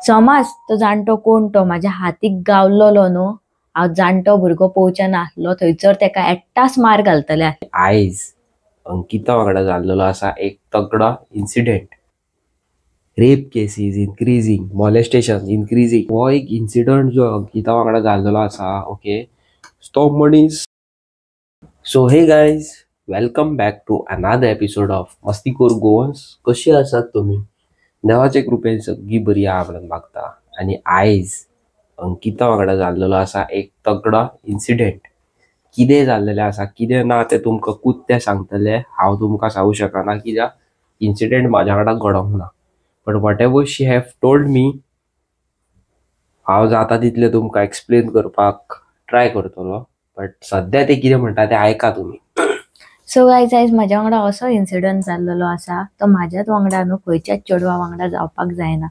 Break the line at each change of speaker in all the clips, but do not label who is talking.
समज तो जाणटो कोण तो माझ्या हातीक गावलोलो न्हू, हांव जाणटो भुरगो पोवचे नासलो थंयसर तेका एकटाच मार घालतले.
आयज अंकिता वांगडा जाल्लेलो आसा एक तगडो incident. Rape cases increasing, molestation increasing. हो एक इन्सिडंट जो अंकिता वांगडा जाल्लेलो आसा. ओके, तो मनीस. So hey guys, welcome back to another episode of Mastikhor Goans. कशी आसात तुम्ही? देवाचे कृपेन सगळी बरी आहा म्हणून मागता. आणि आयज अंकिता वांगडा जाल्लेलो आसा एक तगडो इन्सिडेंट. कितें जाल्लेलें आसा कितें ना तें तुमकां कुत्ते सांगतले. हांव तुमकां सांगू शकना कित्याक इन्सिडेंट म्हाज्या वांगडा घडोंक ना. But what ever she have told me, हांव जाता तितलें तुमकां एक्सप्लेन करपाक ट्राय करतलो. बट सद्या ते कितें म्हणटा तें आयका तुमी.
सो गायज आयज म्हाज्या वांगडा असो इन्सिडंट जाल्लो आसा तो म्हाज्याच वांगडा न्हू, खंयच्याच चेडवा वांगडा जावपाक जायना.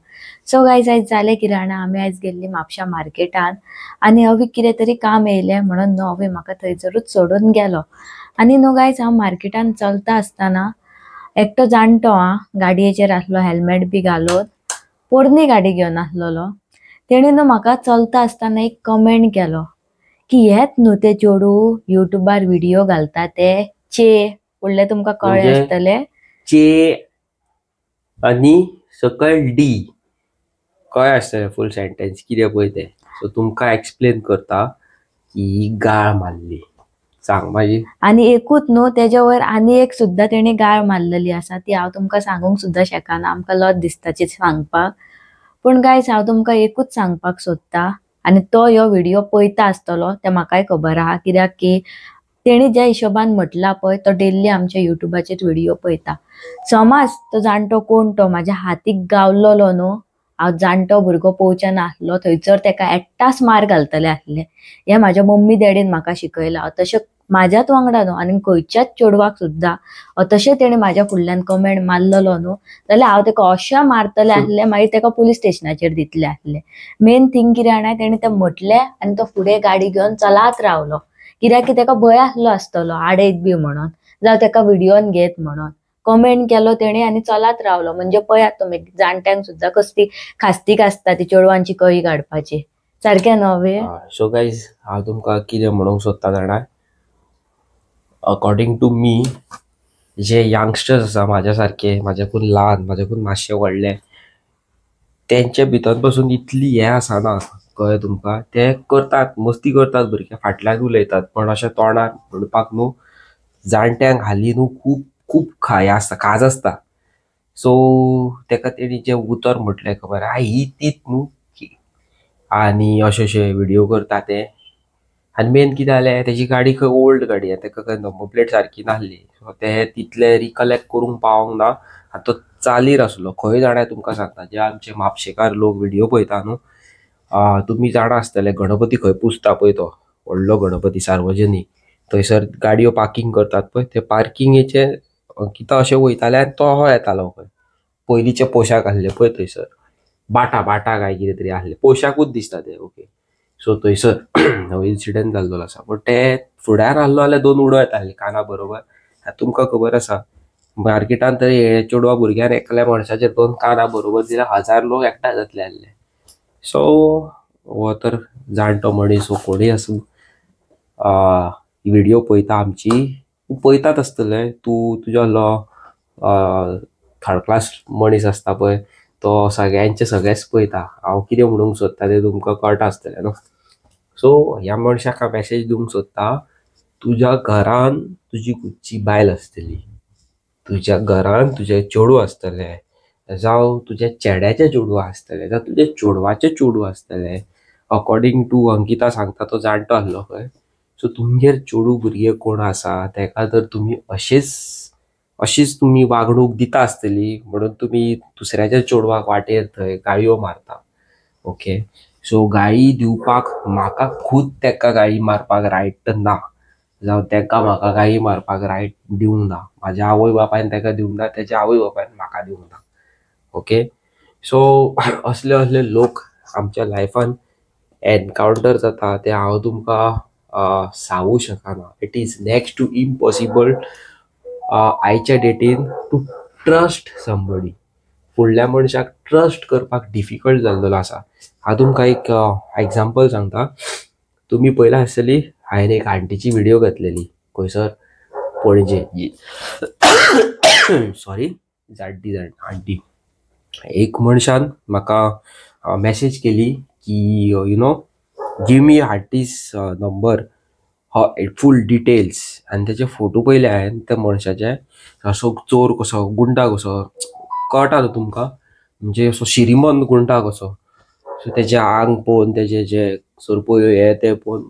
सो गायज आयज जालें कितें जाणा, आमी आयज गेल्ली म्हापशा मार्केटान आनी अवी कितें तरी काम येयलें म्हणून न्हू अवी म्हाका थंयसरूच सोडून गेलो. आनी न्हू गायज हांव मार्केटान चलता आसतना एकटो जाणटो गाडयेचेर आसलो, हेल्मेट बी घालून, पोरणी गाडी घेवन आसलेलो. तेणी न्हू म्हाका चलता आसतना एक कमेंट केलो की हेच न्हू ते चेडू युट्यूबार व्हिडिओ घालता ते चे. फुडले तुमकां कळ्ळे
म्हणजे
आसतले.
चे आनी सकयल डी कळ्ळें आसतलें फूल सेंटेन्स कितें पळय तें. सो तुमकां एक्सप्लेन करता की ही गाळ मारली. सांग मागीर.
आनी एकूच न्हू, तेज्या वयर आनी एक सुद्दां तेणी गाळ मारलेली आसा, ती हांव तुमकां सांगूंक सुद्दां शकना, आमकां लज दिसता सांगपाक. पूण गायज हांव तुमकां एकूच सांगपाक सोदता, आनी तो ह्यो व्हिडिओ पळयता आसतलो तें म्हाकाय खबर आहा, कित्याक की तेणी ज्या हिशोबान म्हटला पळय तो डेली आमच्या युट्यूबाचेर व्हिडिओ पळयता. समज तो जाणटो कोण तो माझ्या हातीक गावलोलो न्हू, हांव जाणटो भुरगो पोवचे नासलो थंयसर तेका एकटाच मार घालतले आसले. हे म्हाज्या मम्मी डॅडीन म्हाका शिकयला. तशें म्हाज्याच वांगडा न्हू आनी खंयच्याच चेडवाक सुद्दां तशें तेणी म्हाज्या फुडल्यान कमेंट मारलेलो न्हू जाल्यार हांव तेका अशें मारतले आसले, मागीर तेका पुलीस स्टेशनाचेर दितले आसले. मेन थिंग कितें जाणा, तेणी तें म्हटलें आनी तो फुडें गाडी घेवन चलात रावलो. कित्याक की तेका भंय आसलो आसतलो आडयत बी म्हणून, जावं तेका व्हिडिओन घेत म्हणून. कमेंट केलो तेणी आनी चलात रावलो. म्हणजे पळयात तुमी, जाणट्यांक सुद्दां कसली खास्तीक आसता ती चेडवांची कळी काडपाची. सारकें न्हू अवे?
सो गायज, हांव तुमकां कितें म्हणूंक सोदता जाणा, अकॉर्डिंग टू मी, जे यंगस्टर्स आसा म्हाज्या सारके, म्हाज्याकून ल्हान, म्हाज्याकून मातशे व्हडले, तेंचे भितर पासून इतली हें आसना. कळ्ळें तुमकां? ते करतात, मस्ती करतात, भुरगे फाटल्यान उलयतात, पण अशें तोंडार म्हणपाक न्हू जाणट्यांक हालीं न्हू खूब खूब हें आसता, काज आसता. सो तेका तेणी जें उतर म्हटलें खबर आहा, ही तीच न्हू. आनी अशे अशे व्हिडिओ करता ते. आनी मेन कितें जालें, तेजी गाडी खंय ओल्ड गाडी आहा, तेका खंय नंबर प्लेट सारकी नासली. सो ते तितले रिकलेक्ट करूंक पावोंक ना. आनी तो चालीर आसलो. खंय जाणा तुमकां सांगता, जे आमचे म्हापशेकार लोक व्हिडिओ पळयता न्हू, तुमी जाणा आसतले गणपती खंय पुजता पळय तो व्हडलो गणपती सार्वजनीक, थंयसर गाडयो पार्किंग करतात पळय, ते पार्किंगेचे अंकिता अशें वयताले आनी तो हो येतालो खंय. पयलींचे पोशाक आसले पळय थंयसर, बाटा बाटा काय कितें तरी आसले, पोशाकूच दिसता ते. ओके, सो थंयसर हो इन्सिडंट जाल्लो आसा. बट ते फुड्यान आहलो जाल्यार दोन उडो येताले काना बरोबर. तुमकां खबर आसा, मार्केटान तरी हे चेडवा भुरग्यान एकल्या मनशाचेर दोन काना बरोबर दिल्यार 1000 लोक एकठांय जातले आसले. सो हो तर जाणटो मनीस वो कोणूय आसूं, व्हिडिओ पळयता आमची, पळयतात आसतले. तूं तुजो थर्ड क्लास मनीस आसता पळय, तो सगळ्यांचे सगळेच पळयता. हांव कितें म्हणूंक सोदता तें तुमकां कळटा आसतलें न्हू. सो ह्या मनशाक हांव मॅसेज दिवंक सोदता, तुज्या घरान तुजी खुदची बायल आसतली, तुज्या घरान तुजें चेडूं आसतलें, जावं तुज्या चेड्याचें चेडूं आसतलें, जावं तुज्या चेडवाचें चेडूं आसतलें. अकॉर्डिंग टू अंकिता सांगता तो जाणटो आसलो खंय. सो तुमगेर चेडूं भुरगें कोण आसा तेका तर तुमी अशीच तुमी वागणूक दिता आसतली, म्हणून तुमी दुसऱ्याच्या चेडवाक वाटेर थंय गाळयो मारता. ओके, सो गाळी दिवपाक म्हाका खूद तेका गाळी मारपाक रायट ना, जावं तेका म्हाका गाळी मारपाक रायट दिवंक ना. म्हाज्या आवय बापायन तेका दिवंक ना, तेज्या आवय बापायन म्हाका दिवंक ना. ओके, सो असले असले लोक आमच्या लायफान एनकावंटर जाता ते हांव तुमकां सांगूं शकना. It is next to impossible आयच्या डेटीन टू ट्रस्ट समबडी. फुडल्या मनशाक ट्रस्ट करपाक डिफिकल्ट जाल्लो आसा. हांव तुमकां एक एग्जाम्पल सांगता. तुम्ही पयला आसतली हांवें एक आंटीची व्हिडिओ घातलेली खंयसर पणजे सॉरी जाड्डी आंटी. एक मनशान म्हाका मेसेज केली की गिव मी आंटीज नंबर फूल डिटेल्स, आनी त्याचे फोटो पयले हांवें त्या मनशाचे. असो चोर कसो गुंडा कसो कळटा न्हू तुमकां, म्हणजे असो श्रीमंत गुंडा कसो. सो तेजे आंग पळोवन तेजे जे सरपळ्यो हे ते पळोवन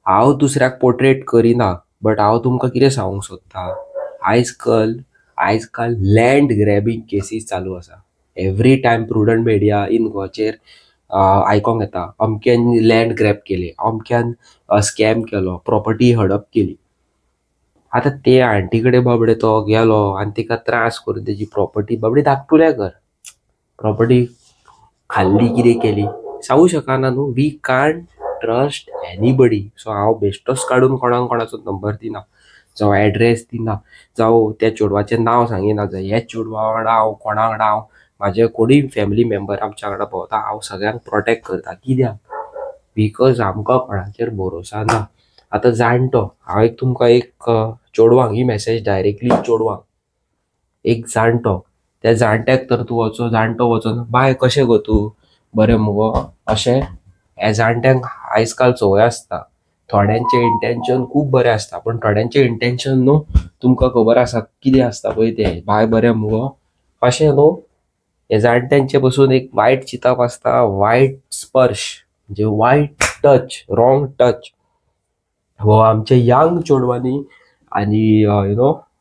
हांव दुसऱ्याक पोर्ट्रेट करिना, बट हांव तुमकां कितें सांगूंक सोदता, आयज काल लँड ग्रॅबिंग केसीस चालू आसा. Every time prudent media in गोवाचेर आयकोंक येता अमक्यान लँड ग्रॅब केले, अमक्यान स्कॅम केलो, प्रॉपर्टी हडप केली. आतां ते आंटी कडेन बाबडे तो गेलो आनी तिका त्रास करून तेजी प्रॉपर्टी बाबडी धाकटुल्या कर, प्रॉपर्टी खाल्ली कितें केली सांगू शकना न्हू. We can't trust anybody. So हांव बेश्टोच काडून कोणाचो नंबर दिना, जावं एड्रेस दिना, जावं त्या चेडवाचें नांव सांगिना. हे चेडवा वांगडा हांव कोणा वांगडा हांव म्हाजे कोणूय फॅमिली मेंबर आमच्या वांगडा भोंवता हांव सगळ्यांक प्रोटेक्ट करता. कित्याक? बिकॉज आमकां कोणाचेर भरोसा ना. आतां जाणटो हांव एक तुमकां एक चेडवांक ही मेसेज डायरेक्टली चेडवांक, एक जाणटो, त्या जाणट्याक तर तूं जाणटो वचून बाय कशें गो तूं बरें मुगो अशें. ह्या जाणट्यांक आयज काल संवय आसता. थोड्यांचे इंटेन्शन खूब बरें आसता, पण थोड्यांचे इंटेन्शन न्हू तुमकां खबर आसा कितें आसता पळय ते, बाय बरें मुगो अशें न्हू. हे जाणट्यांचे पसून एक वायट चिंतप आसता, वायट स्पर्श म्हणजे वायट टच, रॉंग टच हो आमच्या यंग चेडवांनी आनी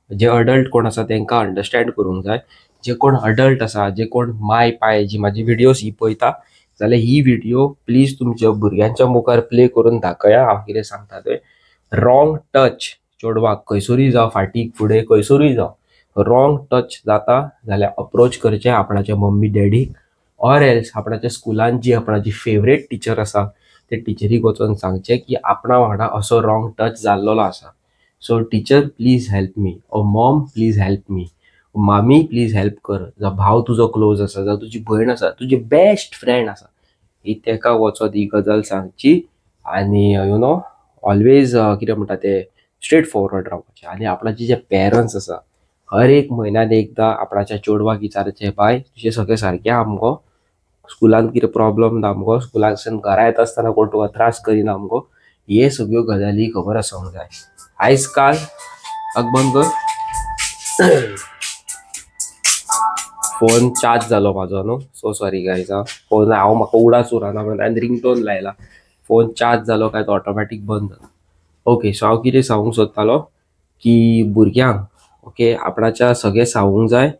जे अडल्ट कोण आसा तांकां अंडरस्टँड करूंक जाय. जे कोण अडल्ट आसा, जे कोण माय पाय जी म्हाजी व्हिडिओज ही पळयता जाल्यार ही व्हिडिओ प्लीज तुमच्या भुरग्यांच्या मुखार प्ले करून दाखया हांव कितें सांगता तें. रॉंग टच चेडवाक खंयसरूय जावं, फाटीक फुडें खंयसरूय जावं, रॉंग टच जाता जाल्यार अप्रोच करचें आपणाच्या मम्मी डॅडीक, ऑर एल्स आपणाच्या स्कुलान जी आपणाची फेवरेट टिचर आसा ते टिचरीक वचून सांगचें की आपणा वांगडा असो रॉंग टच जाल्लो आसा. So teacher please help me, oh mom please help me, मामी प्लीज हेल्प कर, जावं भाव तुजो क्लोज आसा, जावं तुजी भयण आसा, तुजी बेस्ट फ्रेंड आसा, ही तेका वचोन ही गजाल सांगची. आनी ऑलवेज कितें म्हणटा ते स्ट्रेट फॉरवर्ड रावपाचें. आनी आपणाचे जे पेरंट्स आसा हर एक म्हयन्यान एकदां आपणाच्या चेडवाक विचारचें, बाय तुजें सगळें सारकें आहा मुगो, स्कुलान कितें प्रॉब्लम ना मुगो, स्कुलानच्यान घरा येता आसतना कोण तुका त्रास करिना मुगो, हे सगळ्यो गजाली खबर आसूंक जाय. आयज काल बंद कर फोन चार्ज जालो म्हाजो न्हू, सो सॉरी गायज. फोन हांव म्हाका उडाच उरना म्हणून हांवें रिंगटोन लायला, फोन चार्ज जालो काय तो ऑटोमॅटीक बंद जालो. ओके, सो हांव कितें सांगूंक सोदतालो की भुरग्यांक ओके आपणाच्या सगळें सांगूंक जाय.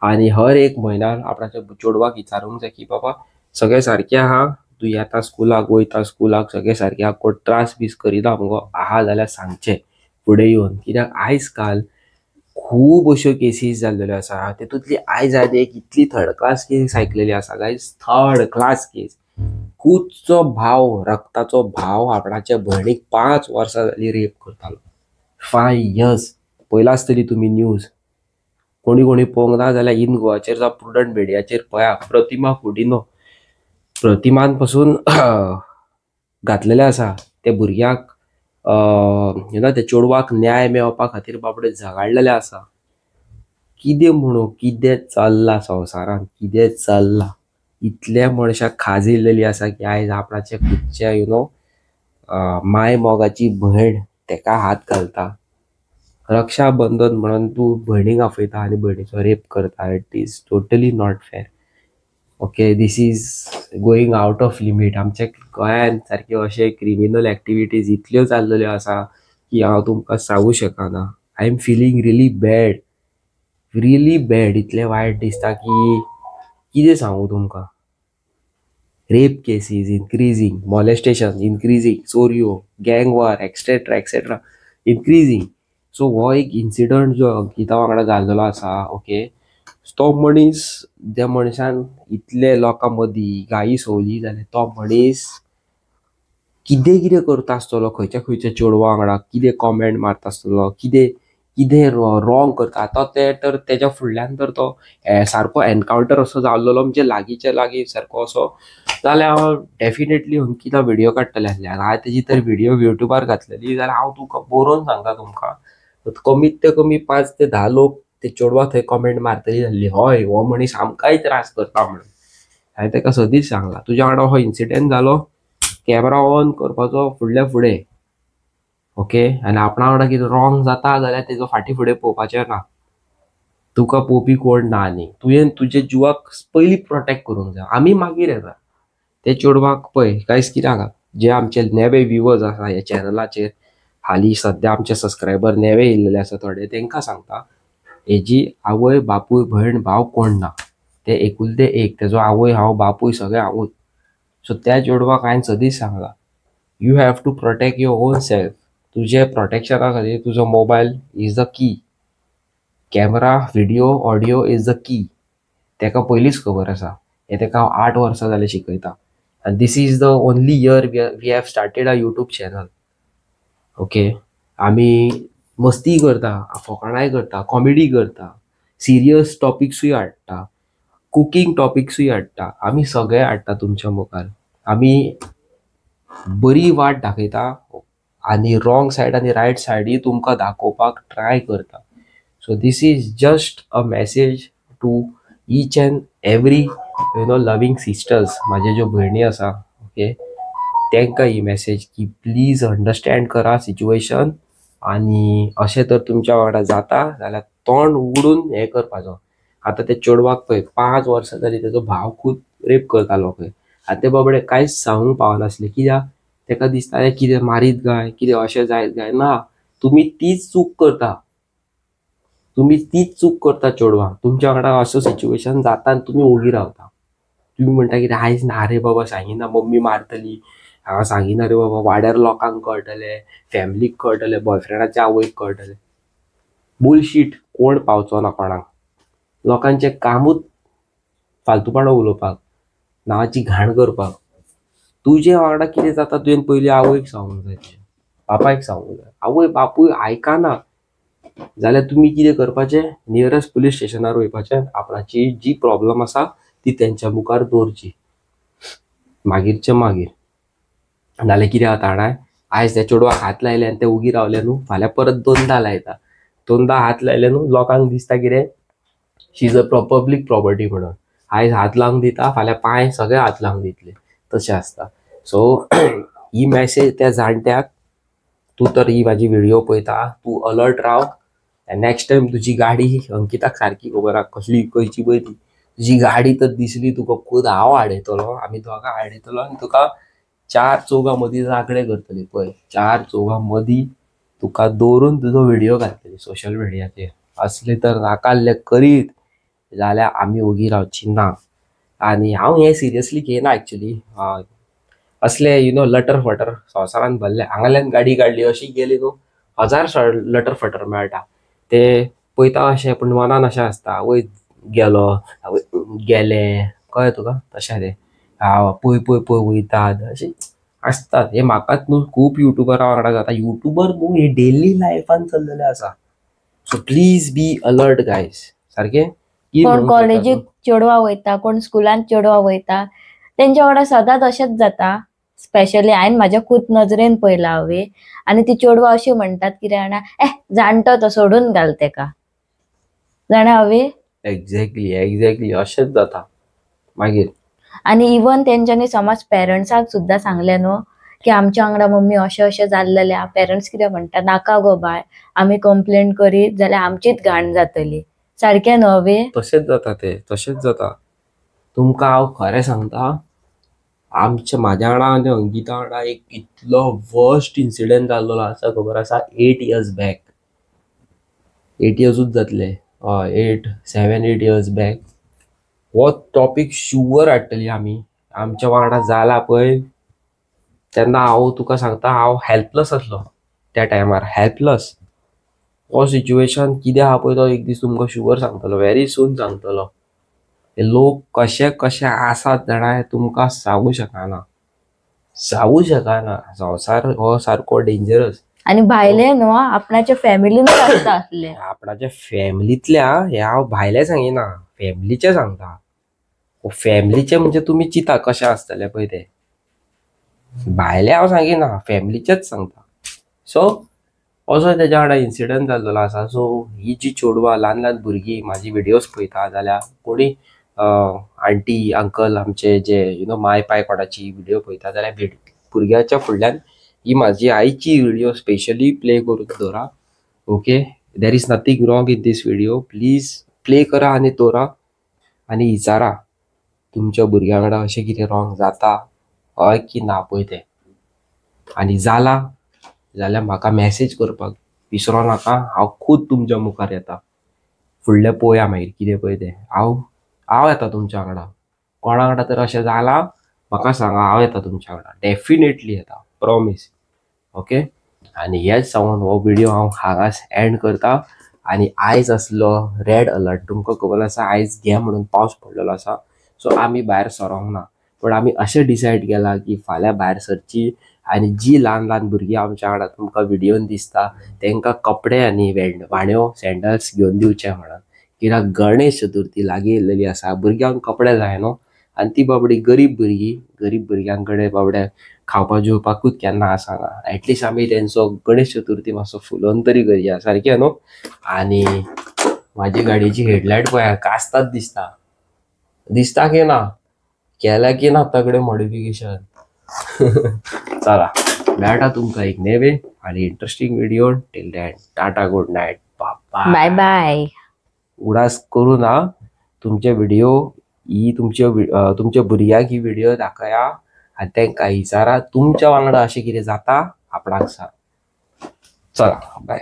आनी हर एक म्हयन्यान आपणाच्या चेडवाक विचारूंक जाय की बाबा सगळें सारकें आहा, तूं येता स्कुलाक, वयता स्कुलाक, सगळें सारकें आहा, कोण त्रास बीस करिना मुगो, आहा जाल्यार सांगचें फुडें येवन. कित्याक आयज काल खूब अश्यो केसीस जाल्ल्यो आसा. तेतूंतली आयज हांवें एक इतली थर्ड क्लास केस आयकलेली आसा गायज, थर्ड क्लास केस. खुदचो भाव, रक्ताचो भाव आपणाच्या भयणीक 5 वर्सां जाली रेप करतालो. 5 years. पयला आसतली तुमी न्यूज, कोणी पळोवंक ना जाल्यार इन गोवाचेर जावं प्रुडंट मिडियाचेर पळया. प्रतिमा कुडिनो, प्रतिमान पासून घातलेले आसा ते भुरग्याक त्या चेडवाक न्याय मेळोवपा खातीर बाबडे झगडलेले आसा. कितें म्हणून कितें चल्लां संवसारान, कितें चल्लां. इतले मनशाक खाज येयलेली आसा की आयज आपणाचे खुदचे माय मोगाची भयण तेका हात घालता. रक्षाबंधन म्हणून तूं भयणीक आफयता आनी भयणीचो रेप करता. It is totally not fair. Okay, this is going out of limit. आमच्या गोंयान सारक्यो अशे क्रिमिनल एक्टिविटीज इतल्यो जाल्ल्यो आसा की हांव तुमकां सांगूं शकना. I am feeling really bad, really bad. इतलें वायट दिसता की कितें सांगू तुमकां. Rape cases increasing, molestation increasing, चोरयो, गँग war etcetera etcetera increasing. So हो एक इन्सिडंट जो अंकिता वांगडा जाल्लो आसा ओके, तो मनीस, त्या मनशान इतले लोकां मदीं गायी सोवली जाल्यार तो मनीस कितें करता आसतलो, खंयच्या चेडवा वांगडा कितें कॉमेंट मारता आसतलो, कितें कितें रॉंग करता. आतां ते तर तेच्या फुडल्यान तर तो सारको एनकावंटर असो जाल्लो म्हणजे लागींच्या लागीं सारको असो जाल्यार हांव डेफिनेटली अंकिता व्हिडिओ काडटले आसले आनी हांवें तेजी तर व्हिडिओ युट्यूबार घातलेली जाल्यार हांव तुका बरोवन सांगता तुमकां कमीत ते कमी 5 ते 10 लोक ते चेडवा थंय कमेंट मारतली जाल्ली, हय हो मनीस आमकांय त्रास करता म्हणून. हांवें ताका सदींच सांगलां तुज्या वांगडा हो इन्सिडेंट जालो, कॅमेरा ऑन करपाचो फुडल्या फुडें, ओके. आनी आपणा वांगडा कितें रॉंग जाता जाल्यार तेजो फाटीं फुडें पळोवपाचें ना. तुका पळोवपी कोण ना आनी तुवें तुजे जिवाक पयलीं प्रोटेक्ट करूंक जाय. आमी मागीर येता. ते चेडवाक पळय गायस कित्याक जे आमचे नेवे व्ह्युअर्स आसा ह्या चॅनलाचेर हालीं सद्या आमचे सबस्क्रायबर नेवे येयल्लेले आसा थोडे, तांकां सांगता हेजी आवय बापूय भयण भाव कोण ना, ते एकुलते एक, तेजो आवय हांव बापूय सगळें हांवूच. सो त्या चेडवाक हांवें सदींच सांगलां you have to protect your own self. तुजे प्रोटेक्शना खातीर तुजो mobile is the key. Camera video audio is the key. तेका पयलींच खबर आसा. हे तेका हांव 8 वर्सां जाले शिकयता. And this is the only year we have started a YouTube channel. Okay. आमी मस्ती करता, फकाणाय करता, कॉमेडी करता, सिरियस टॉपिक्सूय हाडटा, कुकिंग टॉपिक्सूय हाडटा, आमी सगळे हाडटा तुमच्या मुखार. आमी बरी वाट दाखयता आनी रॉंग सायड आनी रायट सायडूय तुमकां दाखोवपाक ट्राय करता. So this is just a message to each and every loving sisters, म्हाजे ज्यो भयणी आसा, ओके, तांकां ही मेसेज की प्लीज अंडरस्टँड करा सिच्युएशन आनी अशें तर तुमच्या वांगडा जाता जाल्यार तोंड उगडून हें करपाचो. आतां ते चेडवाक पळय 5 वर्सां जालीं तेजो भाव खूब रेप करतालो पळय. आतां ते बाबडे कांयच सांगूंक पावनासले कित्याक ताका दिसतालें कितें मारीत काय कितें अशें जायत काय. ना, तुमी तीच चूक करता. तुमी तीच चूक करता चेडवा. तुमच्या वांगडा असो सिच्युएशन जाता आनी तुमी ओगी रावता. तुम्ही म्हणटा कितें आयज ना रे बाबा सांगिना मम्मी मारतली, हांव सांगिना रे बाबा वाड्यार लोकांक कळटलें, फॅमिलीक कळटलें, बॉयफ्रेंडाच्या आवयक कळटलें. बुलशीट. कोण पावचो ना कोणाक. लोकांचें कामूच फालतूपणां उलोवपाक, नांवाची घाण करपाक. तुजे वांगडा कितें जाता तुवें पयलीं आवयक सांगूंक जाय, बापायक सांगूंक जाय. आवय बापूय आयकाना जाल्यार तुमी कितें करपाचें, नियरस्ट पुलीस स्टेशनार वयपाचें, आपणाची जी प्रॉब्लम आसा ती तेंच्या मुखार दवरची. मागीरचे मागीर. नाल्यार कितें जाता जाणां, आयज त्या चेडवाक हात लायले आनी ते उगी रावले न्हू, फाल्यां परत 2दा लायता. 2दा हात लायले न्हू, लोकांक दिसता कितें शी इज अ पब्लीक प्रॉपर्टी म्हणून. आयज हात लावंक दिता, फाल्यां पांय सगळे हात लावंक दितले. तशें आसता. सो ही मेसेज त्या जाणट्याक, तूं तर ही म्हाजी व्हिडिओ पळयता, तूं अलर्ट राव. नेक्स्ट टायम तुजी गाडी, अंकिताक सारकी खबर आहा कसली खंयची पळय ती, तुजी गाडी तर दिसली तुका खुद हांव आडयतलो, आमी दोगां आडयतलो आनी तुका 4 चौगां मदीं रागडे करतली पळय. 4 चौगां मदीं तुका दवरून तुजो व्हिडिओ घालतली सोशल मिडियाचेर. असले तर नाकाल्ले करीत जाल्यार आमी ओगी रावची ना. आनी हांव हें सिरियसली घेयना एक्चुली. असले लटर फटर संवसारान भरले. हांगाल्यान गाडी काडली अशी गेली न्हू, 1000 लटर फटर मेळटा. ते पळयता अशें पूण मनान अशें आसता आवय गेलो, आवय गेले, कळ्ळें तुका तशें तें. पळय पळय पळय वयतात अशें आसतात. हे म्हाकाच न्हू खूब युट्यूबरा वांगडा जाता. युट्यूबर न्हू हे डेली लायफान चल्लेले आसा. So please be alert guys. सारकें.
कोण कॉलेजीक चेडवा वयता, कोण स्कुलान चेडवा वयता, तेंच्या वांगडा सदांच अशेंच जाता. स्पेशली हांवें म्हाज्या खूब नजरेन पळयलां हांवें. आनी ती चेडवा अशी म्हणटात कितें जाणा, जाणटो तो सोडून घाल तेका, जाणा हांवें.
एक्झॅक्टली अशेंच जाता मागीर.
आनी इवन तेंच्यांनी समज पेरंट्साक सुद्दां सांगलें न्हू की आमच्या वांगडा मम्मी अशें अशें जाल्लेलें, पेरंट्स कितें म्हणटा, नाका गो बाय, आमी कंप्लेंट करीत जाल्यार आमचीच घाण जातली. सारकें न्हू हांवें.
तशेंच जाता ते, तशेंच जाता. तुमकां हांव खरें सांगता, म्हाज्या वांगडा आनी अंकिता वांगडा एक इतलो वर्स्ट इन्सिडेंट जाल्लो आसा खबर आसा. 8 years बॅक, 8 yearsूच जातले, हय 7-8 years बॅक. हो टॉपीक शुअर हाडटली आमी. आमच्या वांगडा जाला पळय तेन्ना हांव तुका सांगता हांव हेल्पलेस आसलो त्या टायमार. हेल्पलेस. हो सिच्युएशन कितें आहा पळय तो एक दीस तुमकां शुअर सांगतलो, व्हेरी सून सांगतलो. हे लोक कशे कशे आसात जाणा हें तुमकां सांगूं शकना. संवसार हो सारको डेंजरस.
आणि भायले न्हू आपणाच्या फॅमिलीनच आसता असले.
आपणाच्या फॅमिलीतल्या ह्या हांव भायले सांगिना, फॅमिलीचे सांगता. फॅमिलीचे म्हणजे तुम्ही चिता कशें आसतले पळय ते. भायले हांव सांगिना, फॅमिलीचेच सांगता. सो असो तेज्या वांगडा इन्सिडंट जाल्लो आसा. सो ही जी चेडवां ल्हान ल्हान भुरगीं म्हाजी व्हिडिओज पळयता जाल्यार कोणी आंटी अंकल आमचे जे माय पाय कोणाची व्हिडिओ पळयता जाल्यार भुरग्याच्या फुडल्यान ही म्हाजी आईची व्हिडिओ स्पेशली प्ले करून दवरा. Okay, there is nothing wrong in this video. Please play करा आनी दवरा आनी विचारा तुमच्या भुरग्यां वांगडा अशें कितें रॉंग जाता हय की ना पळय तें. आनी जाला जाल्यार म्हाका मॅसेज करपाक विसरो नाका. हांव खूद तुमच्या मुखार येता. फुडलें पळोवया मागीर कितें पळय तें. हांव येता तुमच्या वांगडा. कोणा वांगडा तर अशें जालां म्हाका सांगा, हांव येता तुमच्या वांगडा. डेफिनेटली येता, प्रॉमीस. ओके, आनी हेच सांगून हो व्हिडिओ हांव हांगाच एंड करता. आनी आयज आसलो रेड अलर्ट, तुमकां खबर आसा आयज घे म्हणून पावस पडलेलो आसा. सो आमी भायर सरोंक ना, पण आमी अशें डिसायड केलां की फाल्यां भायर सरची आनी जी ल्हान ल्हान भुरगीं आमच्या वांगडा तुमकां व्हिडिओन दिसता तांकां कपडे आनी वाण्यो सँडल्स घेवन दिवचे म्हणून. कित्याक गणेश चतुर्थी लागीं येयलेली आसा, भुरग्यांक कपडे जाय न्हू. आनी ती बाबडी गरीब भुरग्यां कडेन बाबड्या खावपा जेवपाकूच केन्ना आसना. एटलिस्ट आमी तेंचो गणेश चतुर्थी मातसो फुलोवन तरी करया, सारकें न्हू. आनी म्हाजी गाडयेची हेडलायट पळया कास्ताच दिसता की ना, केल्या की ना तगडे मॉडिफिकेशन. चला, मेळटा तुमकां एक नेवे आनी interesting video. Till then tata, good night,
bye bye.
उडास करू ना. तुमचे व्हिडिओ ही तुमच्या भुरग्यांक ही व्हिडिओ दाखया आनी तांकां विचारा तुमच्या वांगडा अशें कितें जाता आपणाक सांग. चला, बाय.